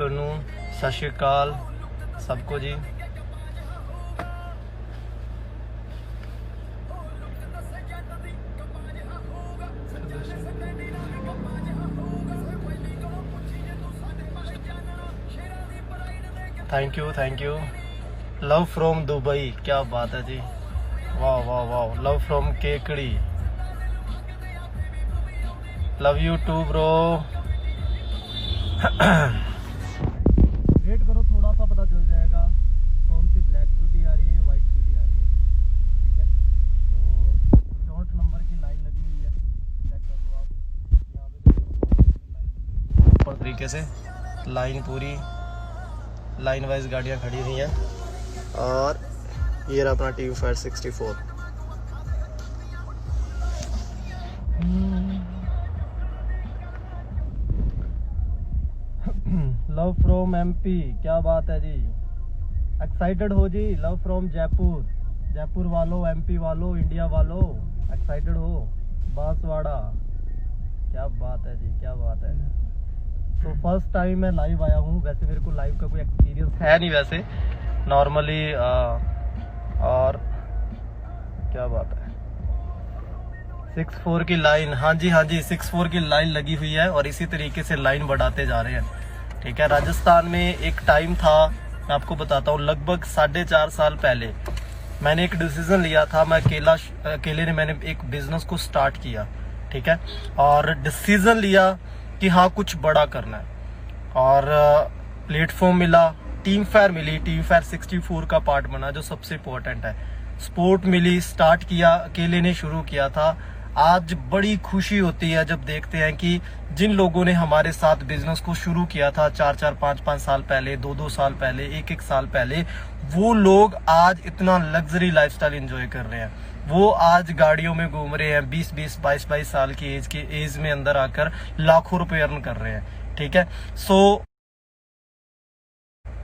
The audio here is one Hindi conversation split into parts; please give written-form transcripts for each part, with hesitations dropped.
आफ्टरनून, सत श्री अकाल सबको जी। Thank you. Love from Dubai, क्या बात है जी, वाह वाह वाह। Love from Kekri, love you too bro. Wait करो थोड़ा सा, पता चल जाएगा कौन सी ब्लैक ब्यूटी आ रही है, वाइट ब्यूटी आ रही है। ठीक है, तो शॉर्ट नंबर की लाइन लगी हुई है, चेक कर लो आप। यहाँ पे देखो प्रॉपर तरीके से लाइन, पूरी लाइन वाइज गाड़ियाँ खड़ी हुई हैं। और ये रहा अपना TU5 64। लव फ्रॉम MP, क्या बात है जी, एक्साइटेड हो जी। लव फ्रॉम जयपुर, जयपुर वालों, MP वालों, इंडिया वालों, एक्साइटेड हो। बांसवाड़ा, क्या बात है जी, क्या बात है। तो फर्स्ट टाइम मैं लाइव आया हूँ, वैसे मेरे को लाइव का कोई एक्सपीरियंस है नहीं वैसे, नॉर्मली। और क्या बात है, 64 की लाइन, हाँ जी 64 की लाइन लगी हुई है और इसी तरीके से लाइन बढ़ाते जा रहे हैं। ठीक है, राजस्थान में एक टाइम था, मैं आपको बताता हूँ, लगभग 4.5 साल पहले मैंने एक डिसीजन लिया था। मैं अकेले ने मैंने एक बिजनेस को स्टार्ट किया। ठीक है, और डिसीजन लिया कि हाँ कुछ बड़ा करना है। और प्लेटफॉर्म मिला, टीम फेयर मिली, टीम फेयर 64 का पार्ट बना, जो सबसे इम्पोर्टेंट है। सपोर्ट मिली, स्टार्ट किया, अकेले ने शुरू किया था। आज बड़ी खुशी होती है जब देखते हैं कि जिन लोगों ने हमारे साथ बिजनेस को शुरू किया था 4-4, 5-5 साल पहले, 2-2 साल पहले, 1-1 साल पहले, वो लोग आज इतना लग्जरी लाइफस्टाइल एंजॉय कर रहे हैं। वो आज गाड़ियों में घूम रहे हैं, 20-20, 22-22 साल की एज में अंदर आकर लाखों रुपए अर्न कर रहे हैं। ठीक है, सो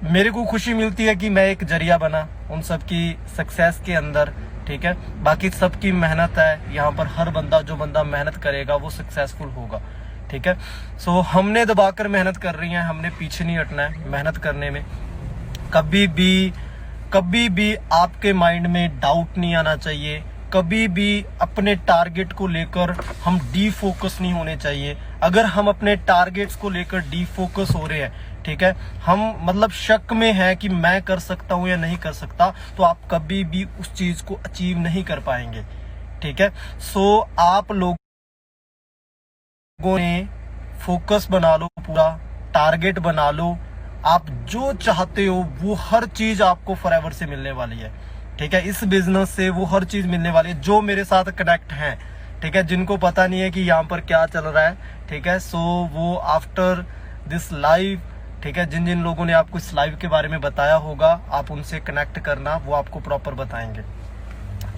मेरे को खुशी मिलती है कि मैं एक जरिया बना उन सब की सक्सेस के अंदर। ठीक है, बाकी सबकी मेहनत है, यहाँ पर हर बंदा, जो बंदा मेहनत करेगा वो सक्सेसफुल होगा। ठीक है, सो हमने दबाकर मेहनत कर रही है, हमने पीछे नहीं हटना है मेहनत करने में। कभी भी आपके माइंड में डाउट नहीं आना चाहिए, कभी भी अपने टारगेट को लेकर हम डीफोकस नहीं होने चाहिए। अगर हम अपने टारगेट्स को लेकर डीफोकस हो रहे हैं, ठीक है, हम मतलब शक में है कि मैं कर सकता हूं या नहीं कर सकता, तो आप कभी भी उस चीज को अचीव नहीं कर पाएंगे। ठीक है, सो आप लोगों ने फोकस बना लो, पूरा टारगेट बना लो। आप जो चाहते हो वो हर चीज आपको फॉरएवर से मिलने वाली है। ठीक है, इस बिजनेस से वो हर चीज मिलने वाली है। जो मेरे साथ कनेक्ट हैं, ठीक है, जिनको पता नहीं है कि यहाँ पर क्या चल रहा है, ठीक है, सो वो आफ्टर दिस लाइव, ठीक है, जिन जिन लोगों ने आपको इस लाइव के बारे में बताया होगा, आप उनसे कनेक्ट करना, वो आपको प्रॉपर बताएंगे।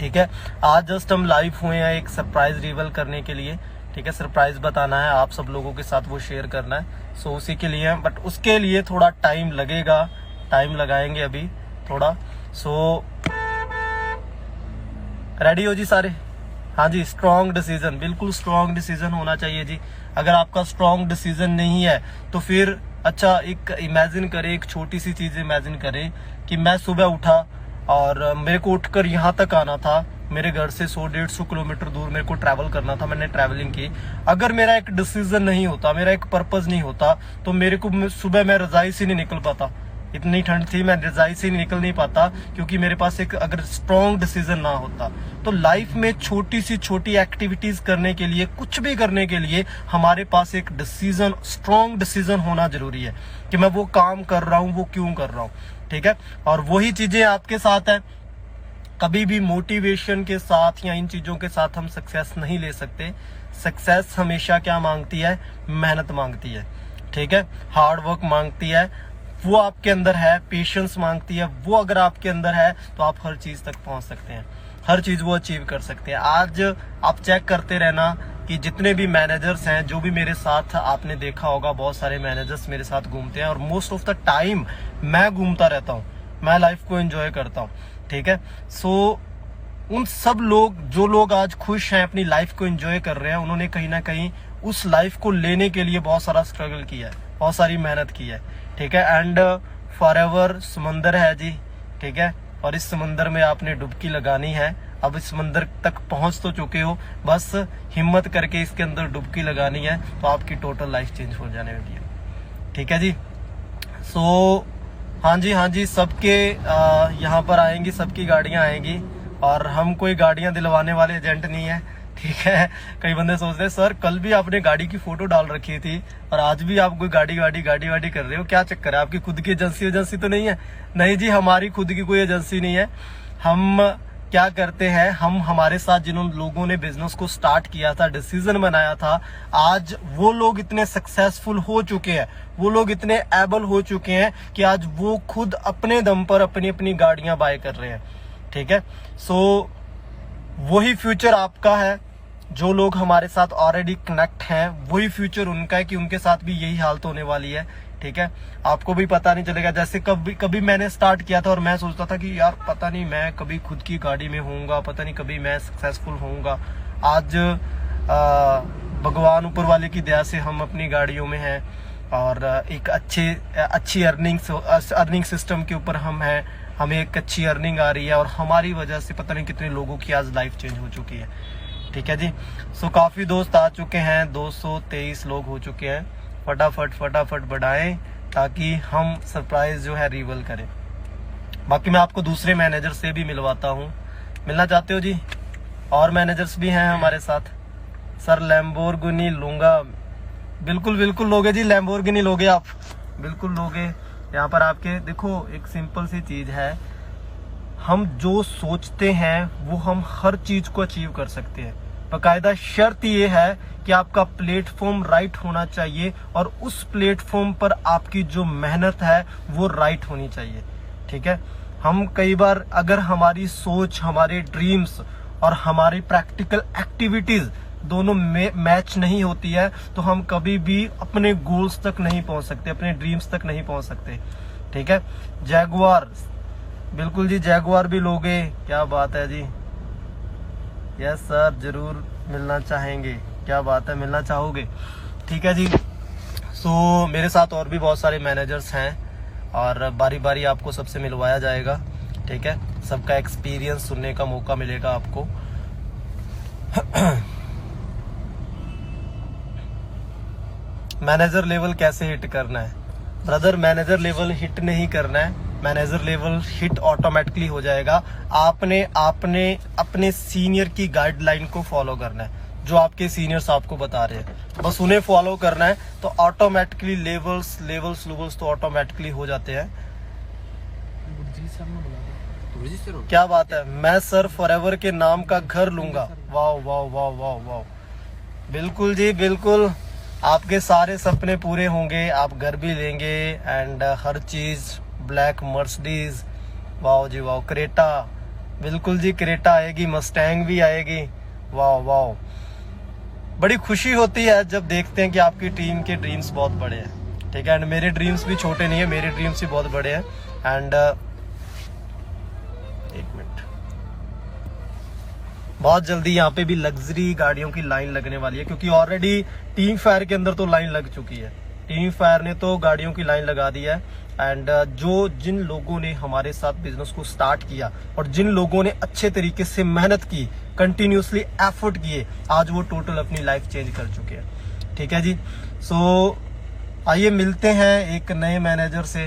ठीक है, आज जस्ट हम लाइव हुए हैं एक सरप्राइज रिवील करने के लिए। ठीक है, सरप्राइज बताना है, आप सब लोगों के साथ वो शेयर करना है, सो उसी के लिए, बट उसके लिए थोड़ा टाइम लगेगा, टाइम लगाएंगे अभी थोड़ा। सो रेडी हो जी सारे? हाँ जी, स्ट्रॉन्ग डिसीजन, बिल्कुल स्ट्रॉन्ग डिसीजन होना चाहिए जी। अगर आपका स्ट्रॉन्ग डिसीजन नहीं है तो फिर अच्छा, एक इमेजिन करें, एक छोटी सी चीज इमेजिन करें कि मैं सुबह उठा और मेरे को उठकर यहाँ तक आना था, मेरे घर से 100-150 किलोमीटर दूर मेरे को ट्रैवल करना था, मैंने ट्रैवलिंग की। अगर मेरा एक डिसीजन नहीं होता, मेरा एक पर्पस नहीं होता, तो मेरे को सुबह मैं रजाई से नहीं निकल पाता। इतनी ठंड थी, मैं रजाई से निकल नहीं पाता, क्योंकि मेरे पास एक अगर स्ट्रॉन्ग डिसीजन ना होता। तो लाइफ में छोटी सी छोटी एक्टिविटीज करने के लिए, कुछ भी करने के लिए हमारे पास एक डिसीजन, स्ट्रॉन्ग डिसीजन होना जरूरी है कि मैं वो काम कर रहा हूँ, वो क्यों कर रहा हूँ। ठीक है, और वही चीजें आपके साथ है। कभी भी मोटिवेशन के साथ या इन चीजों के साथ हम सक्सेस नहीं ले सकते। सक्सेस हमेशा क्या मांगती है? मेहनत मांगती है। ठीक है, हार्ड वर्क मांगती है, वो आपके अंदर है, पेशेंस मांगती है, वो अगर आपके अंदर है तो आप हर चीज तक पहुंच सकते हैं, हर चीज वो अचीव कर सकते हैं। आज आप चेक करते रहना कि जितने भी मैनेजर्स हैं, जो भी मेरे साथ, आपने देखा होगा बहुत सारे मैनेजर्स मेरे साथ घूमते हैं, और मोस्ट ऑफ द टाइम मैं घूमता रहता हूँ, मैं लाइफ को एंजॉय करता हूँ। ठीक है, सो उन सब लोग, जो लोग आज खुश हैं, अपनी लाइफ को एंजॉय कर रहे हैं, उन्होंने कहीं ना कहीं उस लाइफ को लेने के लिए बहुत सारा स्ट्रगल किया है। बहुत सारी मेहनत की है, ठीक है। एंड फॉरएवर समंदर है जी, ठीक है, और इस समंदर में आपने डुबकी लगानी है। अब इस समंदर तक पहुंच तो चुके हो, बस हिम्मत करके इसके अंदर डुबकी लगानी है, तो आपकी टोटल लाइफ चेंज हो जाने वाली है, ठीक है जी। सो हाँ जी, सबके यहाँ पर आएंगी, सबकी गाड़ियाँ आएंगी, और हम कोई गाड़ियाँ दिलवाने वाले एजेंट नहीं है, ठीक है। कई बंदे सोचते हैं सर कल भी आपने गाड़ी की फोटो डाल रखी थी और आज भी आप कोई गाड़ी कर रहे हो, क्या चक्कर है? आपकी खुद की एजेंसी तो नहीं है? नहीं जी, हमारी खुद की कोई एजेंसी नहीं है। हम क्या करते हैं, हम हमारे साथ जिन लोगों ने बिजनेस को स्टार्ट किया था, डिसीजन बनाया था, आज वो लोग इतने सक्सेसफुल हो चुके हैं, वो लोग इतने एबल हो चुके हैं कि आज वो खुद अपने दम पर अपनी अपनी गाड़ियां बाय कर रहे हैं, ठीक है। सो वही फ्यूचर आपका है। जो लोग हमारे साथ ऑलरेडी कनेक्ट हैं, वही फ्यूचर उनका है कि उनके साथ भी यही हालत होने वाली है, ठीक है। आपको भी पता नहीं चलेगा। जैसे कभी मैंने स्टार्ट किया था और मैं सोचता था कि यार पता नहीं मैं कभी खुद की गाड़ी में होऊंगा, पता नहीं कभी मैं सक्सेसफुल होऊंगा। आज भगवान ऊपर वाले की दया से हम अपनी गाड़ियों में हैं और एक अच्छी अर्निंग सिस्टम के ऊपर हम हैं, हमें एक अच्छी अर्निंग आ रही है और हमारी वजह से पता नहीं कितने लोगों की आज लाइफ चेंज हो चुकी है, ठीक है जी। सो काफ़ी दोस्त आ चुके हैं, 223 लोग हो चुके हैं। फटाफट बढ़ाएं ताकि हम सरप्राइज जो है रिवील करें। बाकी मैं आपको दूसरे मैनेजर से भी मिलवाता हूँ। मिलना चाहते हो जी? और मैनेजर्स भी हैं हमारे साथ। सर लैम्बोर्गिनी लूंगा, बिल्कुल लोगे जी, लैम्बोर्गिनी लोगे आप, बिल्कुल लोगे। यहाँ पर आपके देखो एक सिंपल सी चीज है, हम जो सोचते हैं वो हम हर चीज को अचीव कर सकते हैं। बाकायदा शर्त ये है कि आपका प्लेटफॉर्म राइट होना चाहिए और उस प्लेटफॉर्म पर आपकी जो मेहनत है वो राइट होनी चाहिए, ठीक है। हम कई बार अगर हमारी सोच, हमारे ड्रीम्स और हमारी प्रैक्टिकल एक्टिविटीज दोनों मैच नहीं होती है तो हम कभी भी अपने गोल्स तक नहीं पहुंच सकते, अपने ड्रीम्स तक नहीं पहुंच सकते, ठीक है। जैगुआर, बिल्कुल जी, जैगुआर भी लोगे, क्या बात है जी। यस सर, जरूर मिलना चाहेंगे, क्या बात है, मिलना चाहोगे, ठीक है जी। सो मेरे साथ और भी बहुत सारे मैनेजर्स हैं और बारी बारी आपको सबसे मिलवाया जाएगा, ठीक है। सबका एक्सपीरियंस सुनने का मौका मिलेगा आपको। मैनेजर लेवल कैसे हिट करना है? ब्रदर, मैनेजर लेवल हिट नहीं करना है, मैनेजर लेवल हिट ऑटोमेटिकली हो जाएगा। आपने अपने सीनियर की गाइडलाइन को फॉलो करना है, जो आपके सीनियर्स आपको बता रहे हैं, बस उन्हें फॉलो करना है, तो ऑटोमेटिकली लेवल्स तो ऑटोमेटिकली हो जाते हैं। क्या बात है, मैं सर फॉरएवर के नाम का घर लूंगा। वाह वाह वाह वाह वाह, बिल्कुल जी बिल्कुल, आपके सारे सपने पूरे होंगे, आप घर भी लेंगे एंड हर चीज, ब्लैक मर्सिडीज, वाह जी वाह, क्रेटा, बिल्कुल जी क्रेटा आएगी, मस्टैंग भी आएगी, वाह वाह। बड़ी खुशी होती है जब देखते हैं कि आपकी टीम के ड्रीम्स बहुत बड़े हैं, ठीक है। एंड मेरे ड्रीम्स भी छोटे नहीं है, मेरे ड्रीम्स भी बहुत बड़े हैं। एंड एक मिनट, बहुत जल्दी यहाँ पे भी लग्जरी गाड़ियों की लाइन लगने वाली है, क्योंकि ऑलरेडी टीम फायर के अंदर तो लाइन लग चुकी है, टीम फायर ने तो गाड़ियों की लाइन लगा दी है। एंड जिन लोगों ने हमारे साथ बिजनेस को स्टार्ट किया और जिन लोगों ने अच्छे तरीके से मेहनत की, कंटिन्यूसली एफर्ट किए, आज वो टोटल अपनी लाइफ चेंज कर चुके हैं, ठीक है जी। सो आइए मिलते हैं एक नए मैनेजर से,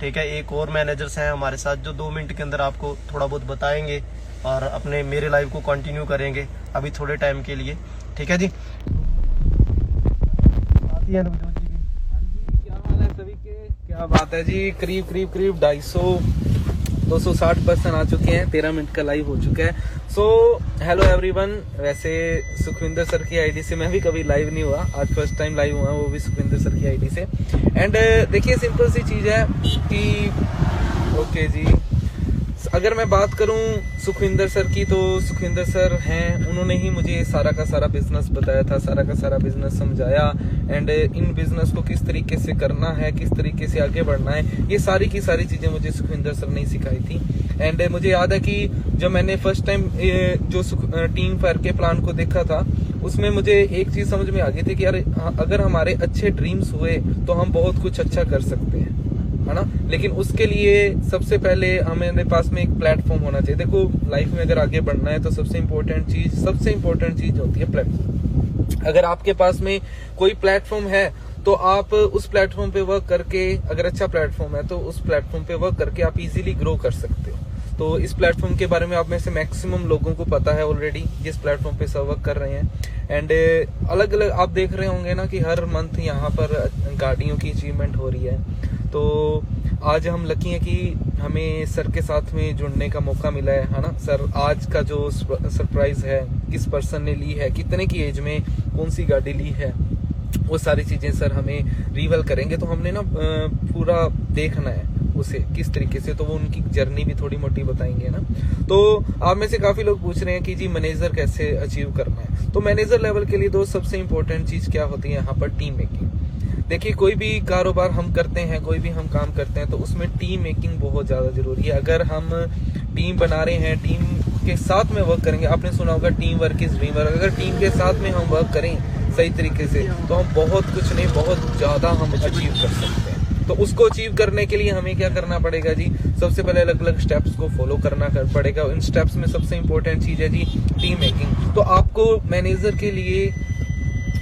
ठीक है। एक और मैनेजर्स हैं हमारे साथ जो 2 मिनट के अंदर आपको थोड़ा बहुत बताएंगे और अपने मेरे लाइव को कंटिन्यू करेंगे अभी थोड़े टाइम के लिए, ठीक है जी। क्या बात है जी, करीब 260% आ चुके हैं, 13 मिनट का लाइव हो चुका है। So hello everyone. वैसे सुखविंदर सर की आईडी से मैं भी कभी लाइव नहीं हुआ, आज फर्स्ट टाइम लाइव हुआ, वो भी सुखविंदर सर की आईडी से। एंड देखिए सिंपल सी चीज है कि ओके जी, अगर मैं बात करूं सुखविंदर सर की, तो सुखविंदर सर हैं, उन्होंने ही मुझे सारा का सारा बिजनेस बताया था, सारा का सारा बिजनेस समझाया। एंड इन बिजनेस को किस तरीके से करना है, किस तरीके से आगे बढ़ना है, ये सारी की सारी चीजें मुझे सुखविंदर सर ने सिखाई थी। एंड मुझे याद है कि जब मैंने फर्स्ट टाइम जो टीम फायर के प्लान को देखा था, उसमें मुझे एक चीज समझ में आ गई थी कि यार अगर हमारे अच्छे ड्रीम्स हुए तो हम बहुत कुछ अच्छा कर सकते हैं, है ना। लेकिन उसके लिए सबसे पहले हमारे पास में एक प्लेटफॉर्म होना चाहिए। देखो लाइफ में अगर आगे बढ़ना है तो सबसे इम्पोर्टेंट चीज होती है प्लेटफॉर्म। अगर आपके पास में कोई प्लेटफॉर्म है तो आप उस प्लेटफॉर्म पे वर्क करके, अगर अच्छा प्लेटफॉर्म है तो उस प्लेटफॉर्म पे वर्क करके आप इजीली ग्रो कर सकते हो। तो इस प्लेटफॉर्म के बारे में आप में से मैक्सिमम लोगों को पता है ऑलरेडी, जिस प्लेटफॉर्म पे सब वर्क कर रहे हैं। एंड अलग अलग आप देख रहे होंगे ना कि हर मंथ यहाँ पर गाड़ियों की अचीवमेंट हो रही है। तो आज हम लकी हैं कि हमें सर के साथ में जुड़ने का मौका मिला है ना। सर आज का जो सरप्राइज है, किस पर्सन ने ली है, कितने की एज में कौन सी गाड़ी ली है, वो सारी चीजें सर हमें रिवील करेंगे। तो हमने ना पूरा देखना है उसे किस तरीके से, तो वो उनकी जर्नी भी थोड़ी मोटी बताएंगे ना। तो आप में से काफी लोग पूछ रहे हैं कि जी मैनेजर कैसे अचीव करना है। तो मैनेजर लेवल के लिए दोस्त सबसे इंपॉर्टेंट चीज क्या होती है यहाँ पर, टीम मेकिंग। देखिए कोई भी कारोबार हम करते हैं, कोई भी हम काम करते हैं तो उसमें टीम मेकिंग बहुत ज्यादा जरूरी है। अगर हम टीम बना रहे हैं, टीम के साथ में वर्क करेंगे, आपने सुना होगा team work is dream work. अगर टीम के साथ में हम वर्क करें सही तरीके से तो हम बहुत कुछ नहीं, बहुत ज्यादा हम अचीव कर सकते हैं। तो उसको अचीव करने के लिए हमें क्या करना पड़ेगा जी, सबसे पहले अलग अलग स्टेप्स को फॉलो करना पड़ेगा। इन स्टेप्स में सबसे इंपॉर्टेंट चीज है जी टीम मेकिंग। तो आपको मैनेजर के लिए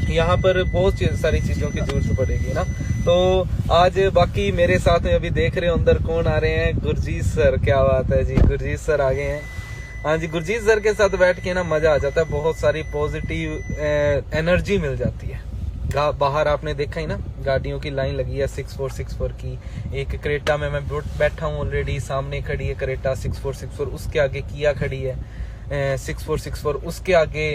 यहाँ पर बहुत सारी चीजों की जरूरत पड़ेगी ना। तो आज बाकी मेरे साथ में अभी देख रहे हो अंदर कौन आ रहे हैं, गुरजीत सर। क्या बात है जी, गुरजीत सर आ गए हैं। हाँ जी, गुरजीत सर के साथ बैठ के ना मजा आ जाता है, बहुत सारी पॉजिटिव एनर्जी मिल जाती है। बाहर आपने देखा ही ना, गाड़ियों की लाइन लगी है 6464 की। एक क्रेटा में मैं बैठा हूँ ऑलरेडी, सामने खड़ी है क्रेटा 6464, उसके आगे किया खड़ी है 6464, उसके आगे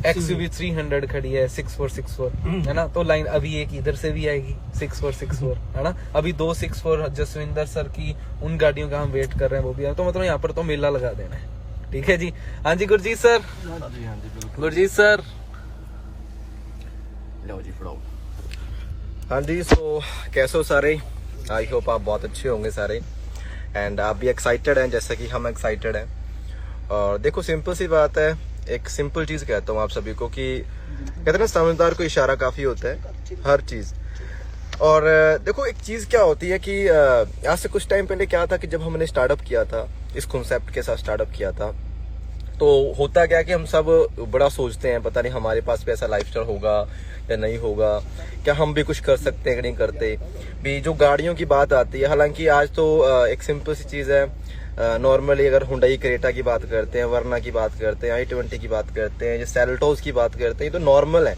XUV 300 खड़ी है 6464, है ना। तो लाइन अभी एक इधर से भी आएगी 6464, है ना। अभी 264 जसविंदर सर की उन गाड़ियों का हम वेट कर रहे हैं, वो भी है। तो मतलब यहाँ पर तो मेला लगा देना है, ठीक है जी। हाँ जी गुरजीत सर, गुरजीत सर लो जी फड़ो। हाँ जी, सो कैसे हो सारे? आई होप आप बहुत अच्छे होंगे सारे, एंड आप भी एक्साइटेड हैं जैसा कि हम एक्साइटेड हैं। और देखो सिंपल सी बात है, एक सिंपल चीज़ कहता हूँ आप सभी को कि कहते हैं ना समझदार को इशारा काफ़ी होता है हर चीज़। और देखो एक चीज़ क्या होती है कि आज से कुछ टाइम पहले क्या था कि जब हमने स्टार्टअप किया था, इस कॉन्सेप्ट के साथ स्टार्टअप किया था, तो होता क्या कि हम सब बड़ा सोचते हैं, पता नहीं हमारे पास भी ऐसा लाइफस्टाइल होगा या नहीं होगा, क्या हम भी कुछ कर सकते हैं कि नहीं करते भी। जो गाड़ियों की बात आती है, हालांकि आज तो एक सिंपल सी चीज़ है। नॉर्मली अगर हुंडई क्रेटा की बात करते हैं, वर्ना की बात करते हैं, i20 की बात करते हैं, या सेल्टोस की बात करते हैं, तो नॉर्मल है।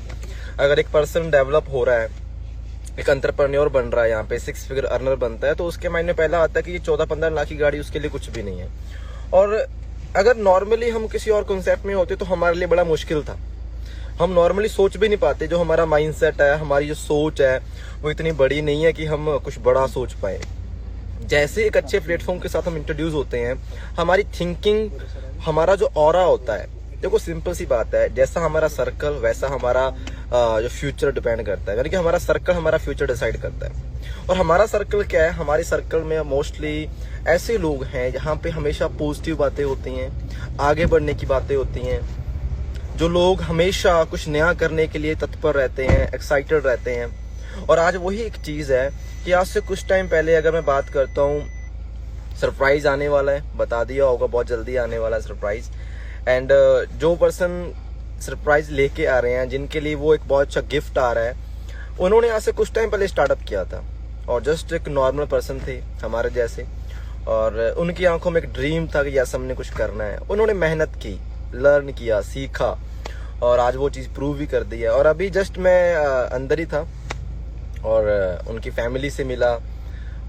अगर एक पर्सन डेवलप हो रहा है, एक एंटरप्रेन्योर बन रहा है, यहाँ पे 6 फिगर अर्नर बनता है, तो उसके माइंड में पहला आता है कि ये 14-15 लाख की गाड़ी उसके लिए कुछ भी नहीं है। और अगर नॉर्मली हम किसी और कॉन्सेप्ट में होते तो हमारे लिए बड़ा मुश्किल था। हम नॉर्मली सोच भी नहीं पाते, जो हमारा माइंडसेट है, हमारी जो सोच है वो इतनी बड़ी नहीं है कि हम कुछ बड़ा सोच पाए। जैसे एक अच्छे प्लेटफॉर्म के साथ हम इंट्रोड्यूस होते हैं, हमारी थिंकिंग, हमारा जो ऑरा होता है, देखो सिंपल सी बात है, जैसा हमारा सर्कल वैसा हमारा जो फ्यूचर डिपेंड करता है। यानी कि हमारा सर्कल हमारा फ्यूचर डिसाइड करता है। और हमारा सर्कल क्या है, हमारे सर्कल में मोस्टली ऐसे लोग हैं जहाँ पे हमेशा पॉजिटिव बातें होती हैं, आगे बढ़ने की बातें होती हैं, जो लोग हमेशा कुछ नया करने के लिए तत्पर रहते हैं, एक्साइटेड रहते हैं। और आज वही एक चीज़ है कि आज से कुछ टाइम पहले अगर मैं बात करता हूँ, सरप्राइज आने वाला है, बता दिया होगा बहुत जल्दी आने वाला है सरप्राइज। एंड जो पर्सन सरप्राइज लेके आ रहे हैं, जिनके लिए वो एक बहुत अच्छा गिफ्ट आ रहा है, उन्होंने आज से कुछ टाइम पहले स्टार्टअप किया था और जस्ट एक नॉर्मल पर्सन थे हमारे जैसे, और उनकी आंखों में एक ड्रीम था कि यस हमने कुछ करना है। उन्होंने मेहनत की, लर्न किया, सीखा, और आज वो चीज़ प्रूव भी कर दी है। और अभी जस्ट मैं अंदर ही था और उनकी फैमिली से मिला।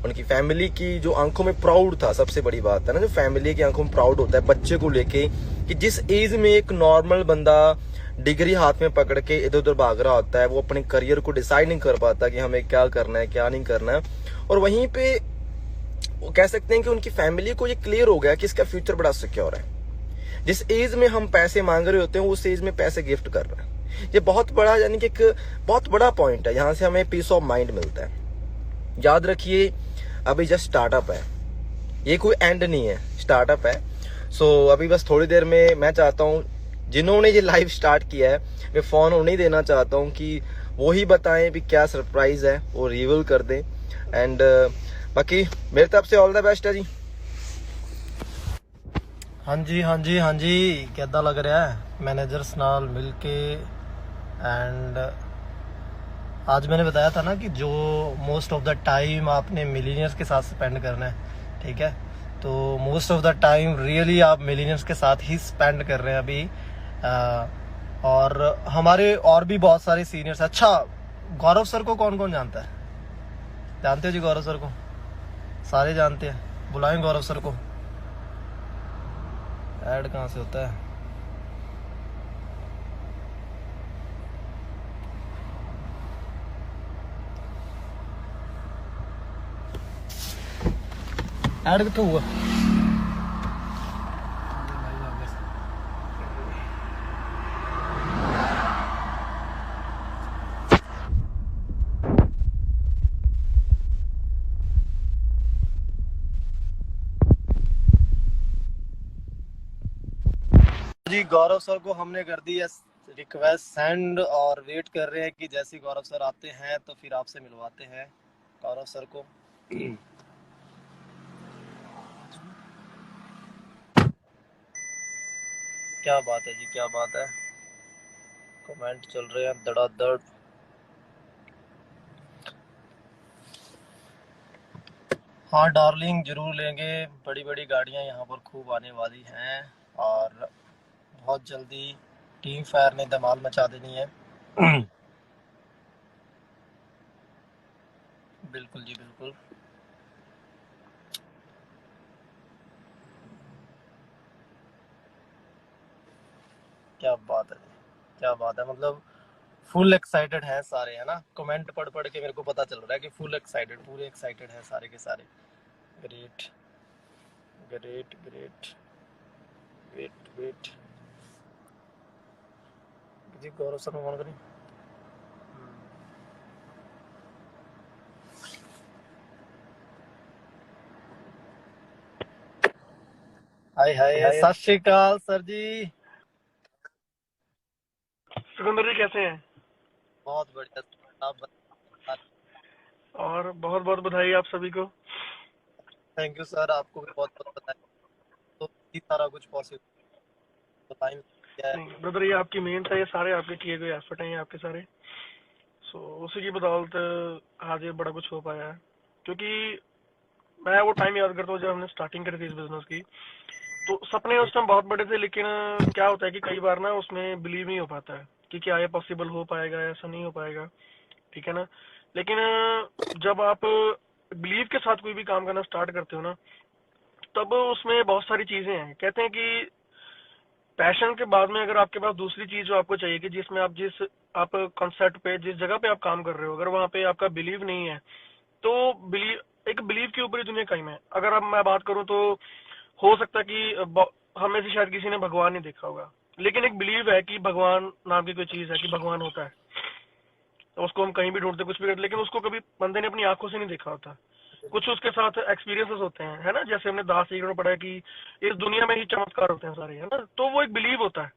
उनकी फैमिली की जो आंखों में प्राउड था, सबसे बड़ी बात है ना, जो फैमिली की आंखों में प्राउड होता है बच्चे को लेके, कि जिस एज में एक नॉर्मल बंदा डिग्री हाथ में पकड़ के इधर उधर भाग रहा होता है, वो अपने करियर को डिसाइड नहीं कर पाता कि हमें क्या करना है क्या नहीं करना है। और वहीं पे वो कह सकते हैं कि उनकी फैमिली को ये क्लियर हो गया कि इसका फ्यूचर बड़ा सिक्योर है। जिस एज में हम पैसे मांग रहे होते हैं, उस एज में पैसे गिफ्ट कर रहे हैं। ये बहुत बड़ा, यानी कि एक बहुत बड़ा पॉइंट है। यहाँ से हमें पीस ऑफ माइंड मिलता है। याद रखिए, अभी जस्ट स्टार्टअप है, ये कोई एंड नहीं है, स्टार्टअप है। सो अभी बस थोड़ी देर में मैं चाहता हूँ जिन्होंने ये लाइव स्टार्ट किया है, मैं फ़ोन उन्हें देना चाहता हूँ कि वो ही बताएं भी क्या सरप्राइज़ है, वो रिवील कर दें। एंड बाकी मेरी तरफ से ऑल द बेस्ट है जी। हाँ जी हाँ जी हाँ जी, कैदा लग रहा है मैनेजर्स नाल मिलके। एंड आज मैंने बताया था ना कि जो मोस्ट ऑफ द टाइम आपने मिलीनियर्स के साथ स्पेंड करना है, ठीक है, तो most of the time really आप मिलीनियर्स के साथ ही स्पेंड कर रहे हैं अभी। और हमारे और भी बहुत सारे सीनियर्स। अच्छा, गौरव सर को कौन कौन जानता है? जानते हो जी गौरव सर को? सारे जानते हैं। बुलाएं गौरव सर को। ऐड कहाँ से होता है? ऐड कितों हुआ? जी गौरव सर को हमने कर दी है रिक्वेस्ट सेंड, और वेट कर रहे हैं कि जैसे गौरव सर आते हैं तो फिर आपसे मिलवाते हैं गौरव सर को। क्या बात है जी, क्या बात है। कमेंट चल रहे हैं धड़ाधड़। हाँ डार्लिंग, जरूर लेंगे। बड़ी बड़ी गाड़ियां यहाँ पर खूब आने वाली हैं और बहुत जल्दी टीम फायर ने धमाल मचा देनी है। बिल्कुल जी बिल्कुल। क्या बात है, क्या बात है। मतलब फुल एक्साइटेड है सारे, है ना? कमेंट पढ़ पढ़ के मेरे को पता चल रहा है कि फुल एक्साइटेड, पूरे एक्साइटेड है सारे के सारे। Great great great. Wait wait जी, गौरव सर में फोन करें। हाय हाय, सत श्री अकाल सर जी। सिकंदर जी कैसे हैं? बहुत बढ़िया। आप बताइए। और बहुत बहुत बधाई आप सभी को। थैंक यू सर, आपको भी बहुत बहुत बताया। तो इतना सारा कुछ पॉसिबल बताइए क्या है। नहीं ब्रदर, ये आपकी मेहनत है, ये सारे आपके किए गए एफर्ट हैं, ये आपके सारे। सो उसी की बदौलत आज ये बड़ा कुछ हो पाया है। क्योंकि मैं वो टाइम याद करता हूँ जब हमने स्टार्टिंग करी थी इस बिजनेस की। तो सपने उस टाइम बहुत बड़े थे, लेकिन क्या होता है कि कई बार ना उसमें बिलीव नहीं हो पाता है कि क्या ये पॉसिबल हो पाएगा, ऐसा नहीं हो पाएगा, ठीक है ना। लेकिन जब आप बिलीव के साथ कोई भी काम करना स्टार्ट करते हो ना, तब उसमें बहुत सारी चीजें हैं। कहते हैं कि पैशन के बाद में अगर आपके पास दूसरी चीज जो आपको चाहिए कि जिसमें आप कॉन्सेप्ट पे, जिस जगह पे आप काम कर रहे हो, अगर वहां पे आपका बिलीव नहीं है, तो बिलीव के ऊपर ही दुनिया कायम है। अगर अब मैं बात करूं तो हो सकता है कि हम में से शायद किसी ने भगवान नहीं देखा होगा, लेकिन एक बिलीव है कि भगवान नाम की कोई चीज है, कि भगवान होता है। तो उसको हम कहीं भी ढूंढते, कुछ भी करते, लेकिन उसको कभी बंदे ने अपनी आंखों से नहीं देखा होता। कुछ उसके साथ एक्सपीरियंसेस होते हैं, है ना। जैसे हमने दास सीखने में पढ़ा है कि इस दुनिया में ही चमत्कार होते हैं सारे, है ना। तो वो एक बिलीव होता है।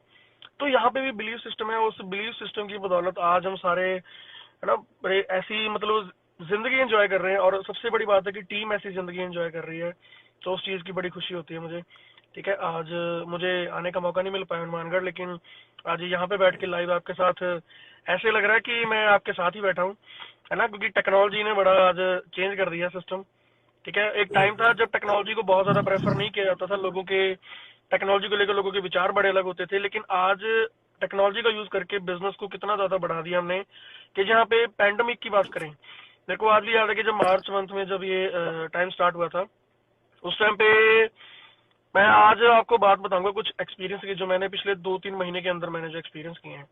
तो यहाँ पे भी बिलीव सिस्टम है। उस बिलीव सिस्टम की बदौलत आज हम सारे, है ना, ऐसी मतलब जिंदगी एंजॉय कर रहे हैं। और सबसे बड़ी बात है कि टीम ऐसी जिंदगी एंजॉय कर रही है, तो उस चीज की बड़ी खुशी होती है मुझे। ठीक है, आज मुझे आने का मौका नहीं मिल पाया हनुमानगढ़, लेकिन आज यहाँ पे बैठ के लाइव आपके साथ ऐसे लग रहा है कि मैं आपके साथ ही बैठा हूँ, है ना। क्योंकि टेक्नोलॉजी ने बड़ा आज चेंज कर दिया सिस्टम। ठीक है, एक टाइम था जब टेक्नोलॉजी को बहुत ज्यादा प्रेफर नहीं किया जाता था, लोगों के टेक्नोलॉजी को लेकर लोगों के विचार बड़े अलग होते थे। लेकिन आज टेक्नोलॉजी का यूज करके बिजनेस को कितना ज्यादा बढ़ा दिया हमने, कि जहाँ पे पैंडेमिक की बात करें, मेरे को आज भी याद है कि जब मार्च मंथ में जब ये टाइम स्टार्ट हुआ था, उस टाइम पे मैं आज आपको बात बताऊंगा कुछ एक्सपीरियंस की, जो मैंने पिछले 2-3 महीने के अंदर मैंने जो एक्सपीरियंस किए हैं।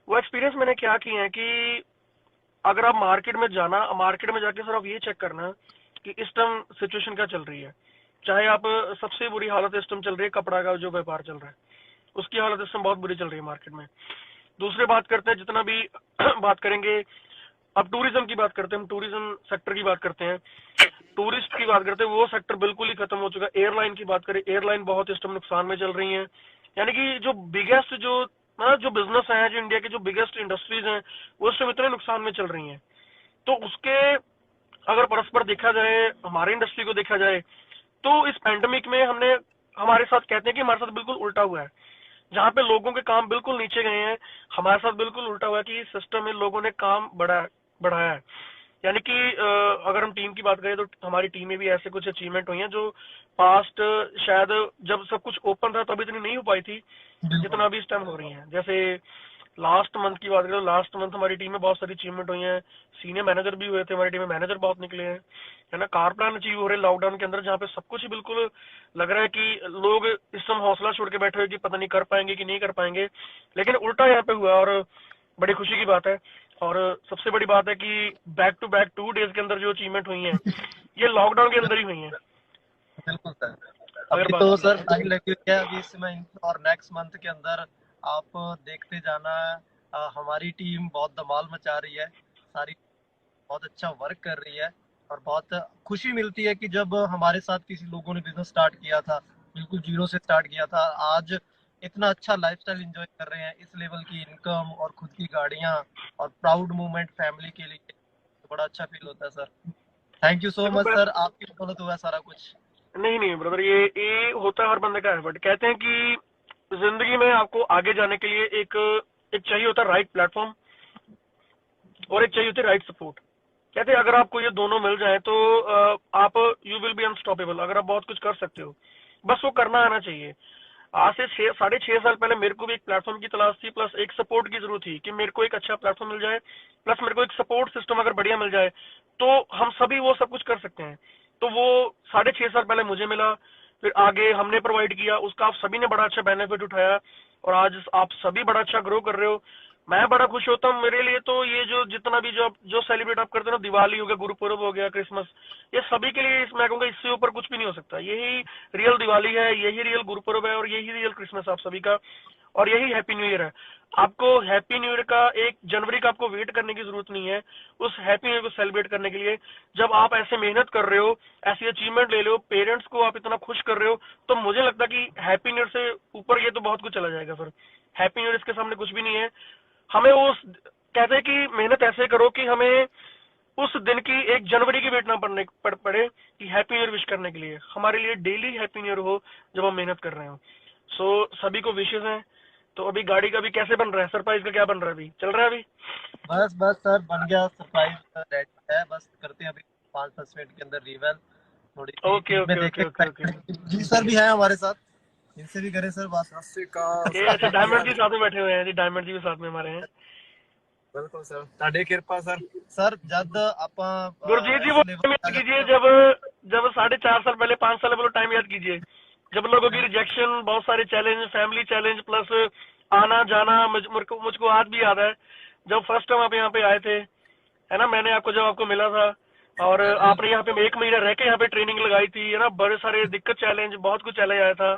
वो एक्सपीरियंस मैंने क्या किए हैं कि अगर आप मार्केट में जाके सर आप ये चेक करना कि इस टाइम सिचुएशन क्या चल रही है। चाहे आप सबसे बुरी हालत इस टाइम चल रही है, कपड़ा का जो व्यापार चल रहा है उसकी हालत इस टाइम बहुत बुरी चल रही है मार्केट में। दूसरे बात करते हैं, जितना भी बात करेंगे, अब टूरिज्म की बात करते हैं, हम टूरिज्म सेक्टर की बात करते हैं, टूरिस्ट की बात करते हैं, वो सेक्टर बिल्कुल ही खत्म हो चुका है। एयरलाइन की बात करें, एयरलाइन बहुत इस टाइम नुकसान में चल रही है। यानी कि जो बिगेस्ट जो बिजनेस है, जो इंडिया के जो बिगेस्ट इंडस्ट्रीज हैं, वो इस समय इतने नुकसान में चल रही हैं। तो उसके अगर परस्पर देखा जाए, हमारी इंडस्ट्री को देखा जाए, तो इस पैंडेमिक में हमारे साथ कहते हैं कि हमारे साथ बिल्कुल उल्टा हुआ है। जहाँ पे लोगों के काम बिल्कुल नीचे गए हैं, हमारे साथ बिल्कुल उल्टा हुआ है कि सिस्टम में लोगों ने काम बढ़ाया है। यानी कि अगर हम टीम की बात करें तो हमारी टीम में भी ऐसे कुछ अचीवमेंट हुई हैं जो पास्ट शायद जब सब कुछ ओपन था तब इतनी नहीं हो पाई थी जितना अभी इस टाइम हो रही हैं। जैसे लास्ट मंथ की बात करें तो लास्ट मंथ हमारी टीम में बहुत सारी अचीवमेंट हुई हैं। सीनियर मैनेजर भी हुए थे हमारी टीम में, मैनेजर बहुत निकले हैं, है ना। कार प्लान अचीव हो रहे हैं लॉकडाउन के अंदर, जहाँ पे सब कुछ ही बिल्कुल लग रहा है कि लोग इस समय हौसला छोड़ के बैठे हुए कि पता नहीं कर पाएंगे कि नहीं कर पाएंगे, लेकिन उल्टा यहाँ पे हुआ और बड़ी खुशी की बात है। और सबसे बड़ी बात है कि बैक टू बैक 2 डेज के अंदर जो अचीवमेंट हुई हैं ये लॉकडाउन के अंदर ही हुई हैं। बिल्कुल सर। अगर अभी बात तो की सर जाए टाइम लगे है अभी इसमें, और नेक्स्ट मंथ के अंदर आप देखते जाना, हमारी टीम बहुत धमाल मचा रही है, सारी बहुत अच्छा वर्क कर रही है। और बहुत खुशी मिलती है कि जब हमारे साथ किसी लोगों ने बिजनेस स्टार्ट किया था, बिल्कुल जीरो से स्टार्ट किया था, आज इतना अच्छा लाइफस्टाइल एंजॉय कर रहे हैं, इस लेवल की इनकम और खुद की गाड़ियां और प्राउड मोमेंट फैमिली के लिए, तो बड़ा अच्छा फील होता है सर। थैंक यू सो देखो, मच सर, आपकी बदौलत हुआ है सारा कुछ। नहीं नहीं ब्रदर, ये होता है हर बंदे का एफर्ट। कहते हैं कि जिंदगी में आपको आगे जाने के लिए एक एक चाहिए होता है राइट प्लेटफॉर्म, और एक चाहिए होती है राइट सपोर्ट। कहते हैं अगर आपको ये दोनों मिल जाए तो आप यू विल बी अनस्टॉपेबल। अगर आप बहुत कुछ कर सकते हो, बस वो करना आना चाहिए। आज से 6.5 साल पहले मेरे को भी एक प्लेटफॉर्म की तलाश थी, प्लस एक सपोर्ट की जरूरत थी कि मेरे को एक अच्छा प्लेटफॉर्म मिल जाए, प्लस मेरे को एक सपोर्ट सिस्टम अगर बढ़िया मिल जाए तो हम सभी वो सब कुछ कर सकते हैं। तो वो 6.5 साल पहले मुझे मिला, फिर आगे हमने प्रोवाइड किया, उसका आप सभी ने बड़ा अच्छा बेनिफिट उठाया, और आज आप सभी बड़ा अच्छा ग्रो कर रहे हो। मैं बड़ा खुश होता हूँ। मेरे लिए तो ये जो जितना भी जो सेलिब्रेट आप करते हो ना, दिवाली हो गया, गुरुपुरब हो गया, क्रिसमस, ये सभी के लिए मैं कहूँगा इससे ऊपर कुछ भी नहीं हो सकता। यही रियल दिवाली है, यही रियल गुरुपुरब है, और यही रियल क्रिसमस आप सभी का, और यही हैप्पी न्यू ईयर है। आपको हैप्पी न्यू ईयर का 1 जनवरी का आपको वेट करने की जरूरत नहीं है उस हैप्पी न्यू ईयर को सेलिब्रेट करने के लिए। जब आप ऐसे मेहनत कर रहे हो, ऐसी अचीवमेंट ले रहे हो, पेरेंट्स को आप इतना खुश कर रहे हो, तो मुझे लगता है कि हैप्पी न्यू ईयर से ऊपर ये तो बहुत कुछ चला जाएगा फिर। हैप्पी न्यू ईयर इसके सामने कुछ भी नहीं है। हमें उस कहते हैं कि मेहनत ऐसे करो कि हमें उस दिन की 1 जनवरी की वेट ना पड़े कि हैप्पी न्यू ईयर विश करने के लिए। हमारे लिए डेली हैप्पी न्यू ईयर हो जब हम मेहनत कर रहे हो। सो सभी को विशेष हैं। तो अभी गाड़ी का भी कैसे बन रहा है, सरप्राइज का क्या बन रहा है, अभी चल रहा है अभी? बस बस सर बन गया, सरप्राइज रेडी है, बस करते हैं अभी 5-10 मिनट के अंदर रिवेल थोड़ी सी ओके टीम में ओके देखे। Okay okay okay. जी सर भी है हमारे साथ, इनसे भी करें सर बात। ये अच्छा, डायमंड जी साथ में बैठे हुए हैं जी, डायमंड जी भी साथ में हमारे हैं। बिल्कुल सर, ਤੁਹਾਡੀ ਕਿਰਪਾ ਸਰ। सर जब ਆਪਾਂ गुरजीत जी वो टाइम याद कीजिए जब जब 4.5 साल पहले, 5 साल पहले टाइम याद कीजिए, जब लोगों की रिजेक्शन, बहुत सारे चैलेंज, फैमिली चैलेंज, प्लस आना जाना, मुझको आज भी याद है जब फर्स्ट टाइम आप यहाँ पे आए थे, है ना। मैंने जब आपको मिला था, और आपने यहाँ पे 1 महीना रह के यहाँ पे ट्रेनिंग लगाई थी, है ना। बड़े सारे दिक्कत, चैलेंज, बहुत कुछ चैलेंज आया था।